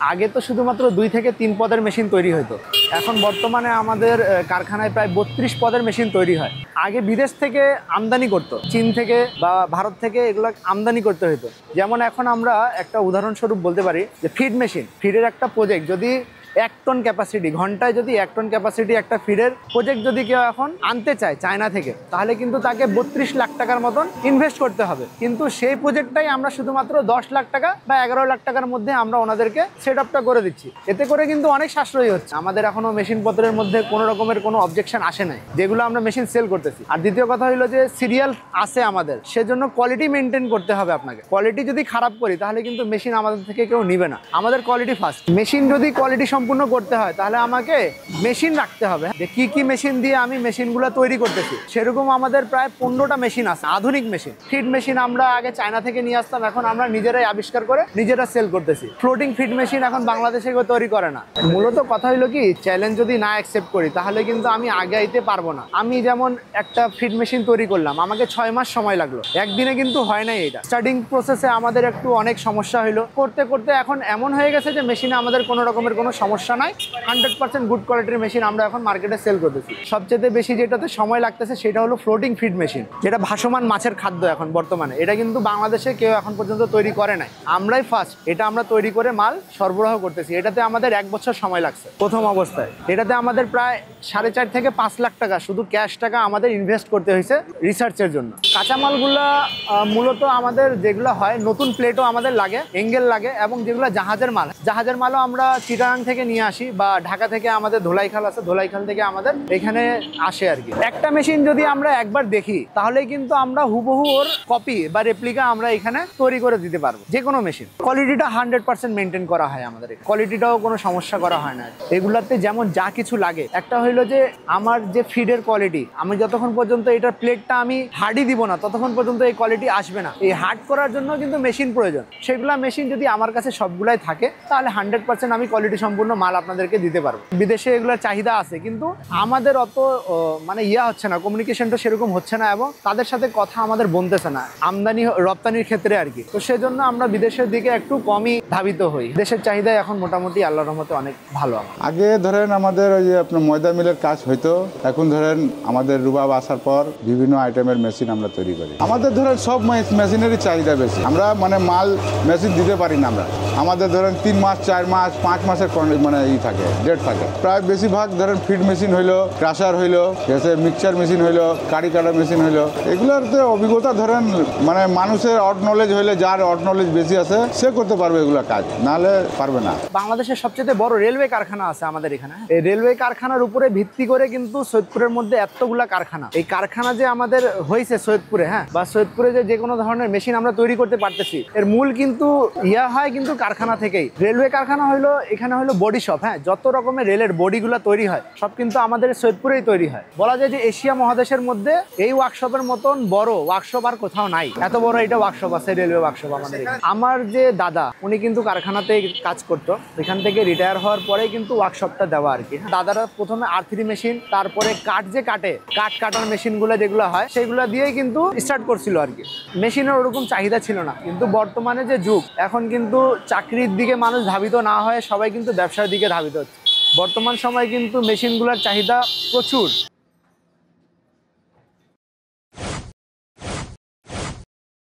আগে তো শুধুমাত্র 2 থেকে 3 পদের মেশিন তৈরি হতো, এখন বর্তমানে আমাদের কারখানায় প্রায় 32 পদের মেশিন তৈরি হয়। আগে বিদেশ থেকে আমদানি করতো, চীন থেকে বা ভারত থেকে এগুলো আমদানি করতে হতো। যেমন এখন আমরা একটা উদাহরণস্বরূপ বলতে পারি যে ফিড মেশিন, ফিডের একটা প্রজেক্ট যদি 1 টন ক্যাপাসিটি, ঘন্টায় যদি 1 টন ক্যাপাসিটি একটা ফিডের প্রজেক্ট যদি কেউ এখন আনতে চায় চায়না থেকে, তাহলে কিন্তু তাকে 32 লাখ টাকার মতন ইনভেস্ট করতে হবে। কিন্তু সেই প্রজেক্টটাই আমরা শুধুমাত্র 10 লাখ টাকা বা 11 লাখ টাকার মধ্যে আমরা ওনাদেরকে সেট আপটা করে দিচ্ছি। এতে করে কিন্তু অনেক সাশ্রয়ী হচ্ছে। আমাদের এখনো মেশিন পত্রের মধ্যে কোনো রকমের কোনো অবজেকশন আসে নাই, যেগুলো আমরা মেশিন সেল করতেছি। আর দ্বিতীয় কথা হলো যে সিরিয়াল আছে আমাদের, সেজন্য কোয়ালিটি মেনটেন করতে হবে আপনাকে। কোয়ালিটি যদি খারাপ করি তাহলে কিন্তু মেশিন আমাদের থেকে কেউ নিবে না। আমাদের কোয়ালিটি ফার্স্ট। মেশিন যদি কোয়ালিটি সম্পূর্ণ করতে হয় তাহলে আমাকে মেশিন রাখতে হবে, যে কি কি মেশিন দিয়ে আমি মেশিনগুলো তৈরি করতেছি। সেরকম আমাদের প্রায় 15টা মেশিন আছে, আধুনিক মেশিন। ফিড মেশিন আমরা আগে চায়না থেকে নিয়ে আসতাম, এখন আমরা নিজেরাই আবিষ্কার করে নিজেরা সেল করতেছি। ফ্লোটিং ফিড মেশিন এখন বাংলাদেশে কেউ তৈরি করে না। মূলত কথা হলো কি, চ্যালেঞ্জ যদি না অ্যাকসেপ্ট করি তাহলে কিন্তু আমি আগে আইতে পারবো না। আমি যেমন একটা ফিড মেশিন তৈরি করলাম, আমাকে 6 মাস সময় লাগলো, একদিনে কিন্তু হয় নাই। এটা স্টার্টিং প্রসেসে আমাদের একটু অনেক সমস্যা হলো, করতে করতে এখন এমন হয়ে গেছে যে মেশিনে আমাদের কোনো রকমের কোনো সমস্যা নাই। 100% গুড কোয়ালিটির মেশিন আমরা এখন মার্কেটে সেল করতেছি। সবচেয়ে বেশি যেটাতে সময় লাগতেছে সেটা হলো ফ্লোটিং ফিড মেশিন, যেটা ভাসমান মাছের খাদ্য এখন বর্তমানে। এটা কিন্তু বাংলাদেশে কেউ এখন পর্যন্ত তৈরি করে নাই, আমরাই ফার্স্ট। এটা আমরা তৈরি করে মাল সরবরাহ করতেছি। এটাতে আমাদের 1 বছর সময় লাগছে প্রথম অবস্থায়। এটাতে আমাদের প্রায় 4.5 থেকে 5 লাখ টাকা শুধু ক্যাশ টাকা আমাদের ইনভেস্ট করতে হয়েছে রিসার্চের জন্য। কাঁচামালগুলো মূলত আমাদের যেগুলো হয়, নতুন প্লেটও আমাদের লাগে, এঙ্গেল লাগে, এবং যেগুলো জাহাজের মালও আমরা চিটাগাং থেকে নিয়ে আসি, বা ঢাকা থেকে আমাদের ধোলাইখাল আছে, ধোলাইখাল থেকে আমাদের এখানে আসে আর কি। একটা মেশিন যদি আমরা একবার দেখি তাহলে কিন্তু আমরা হুবহু ওর কপি বা রেপ্লিকা আমরা এখানে তৈরি করে দিতে পারবো। যে কোনো মেশিন কোয়ালিটিটা 100% মেনটেন করা হয় আমাদের, কোয়ালিটিটাও কোনো সমস্যা করা হয় না। এগুলাতে যেমন যা কিছু লাগে, একটা হইলো যে আমার যে ফিডের কোয়ালিটি, আমি যতক্ষণ পর্যন্ত এটার প্লেটটা আমি হার্ডই দিব না ততক্ষণ পর্যন্ত এই কোয়ালিটি আসবে না। এই হার্ড করার জন্য কিন্তু মেশিন প্রয়োজন। সেগুলা মেশিন যদি আমার কাছে সবগুলাই থাকে তাহলে 100% আমি কোয়ালিটি সম্পূর্ণ মাল আপনাদেরকে দিতে পারবো। বিদেশে এগুলোর চাহিদা আছে, কিন্তু আমাদের অত মানে হচ্ছে না, কমিউনিকেশনটা সেরকম হচ্ছে না, এবং তাদের সাথে কথা আমাদের বলতেছে না আমদানি রপ্তানির ক্ষেত্রে আর কি। তো সেজন্য আমরা বিদেশের দিকে একটু কমই ধাবিত হই। দেশের চাহিদা এখন মোটামুটি আল্লাহর রহমতে অনেক ভালো। আগে ধরেন আমাদের ওই যে আপনার ময়দা মিলের কাজ হইতো, এখন ধরেন আমাদের রুবাব আসার পর বিভিন্ন আইটেমের মেশিন আমরা তৈরি করি। আমাদের ধরেন সব মেশিনেরই চাহিদা বেশি, আমরা মানে মাল মেশিন দিতে পারি না। আমাদের ধরেন 3 মাস 4 মাস 5 মাসের মানে থাকে, ডেট থাকে। প্রায় বেশিরভাগ ধরেন ফিড মেশিন হইলো, ক্রাশার হইলো, মিক্সচার মেশিন হইলো, কারি কাটা মেশিন হইলো, এগুলোতে অভিজ্ঞতা ধরেন মানে মানুষের অড নলেজ হইলে, যার অড নলেজ বেশি আছে সে করতে পারবে এগুলো কাজ, নাহলে পারবে না। বাংলাদেশের সবচেয়ে বড় রেলওয়ে কারখানা আছে আমাদের এখানে। এই রেলওয়ে কারখানার উপরে ভিত্তি করে কিন্তু সৈয়দপুরের মধ্যে এতগুলা কারখানা, এই কারখানা যে আমাদের হয়েছে সৈয়দপুরে, হ্যাঁ, বা সৈয়দপুরে যে কোনো ধরনের মেশিন আমরা তৈরি করতে পারতেছি, এর মূল কিন্তু হয় কিন্তু কারখানা থেকেই। রেলওয়ে কারখানা হইলো, এখানে হইলো বডি শপ, হ্যাঁ, যত রকমের রেলের বডিগুলো তৈরি হয় সব কিন্তু আমাদের সৈয়দপুরেই তৈরি হয়। বলা যায় যে এশিয়া মহাদেশের মধ্যে এই ওয়ার্কশপের মতন বড় ওয়ার্কশপ আর কোথাও নাই। এত বড় এটা ওয়ার্কশপ আছে, রেলওয়ে ওয়ার্কশপ আমাদের এখানে। আমার যে দাদা, উনি কিন্তু কারখানাতে কাজ করতো, এখান থেকে রিটায়ার হওয়ার পরে কিন্তু ওয়ার্কশপটা দেওয়া আর কি। দাদারা প্রথমে R3 মেশিন, তারপরে কাঠ কাটার মেশিনগুলো যেগুলো হয় সেগুলো দিয়েই কিন্তু স্টার্ট করছিল আর কি। মেশিনের ওরকম চাহিদা ছিল না, কিন্তু বর্তমানে যে যুগ, এখন কিন্তু চাকরির দিকে মানুষ ধাবিত না হয়ে সবাই কিন্তু ব্যবসার দিকে ধাবিত হচ্ছে। বর্তমান সময়ে কিন্তু মেশিনগুলোর চাহিদা প্রচুর।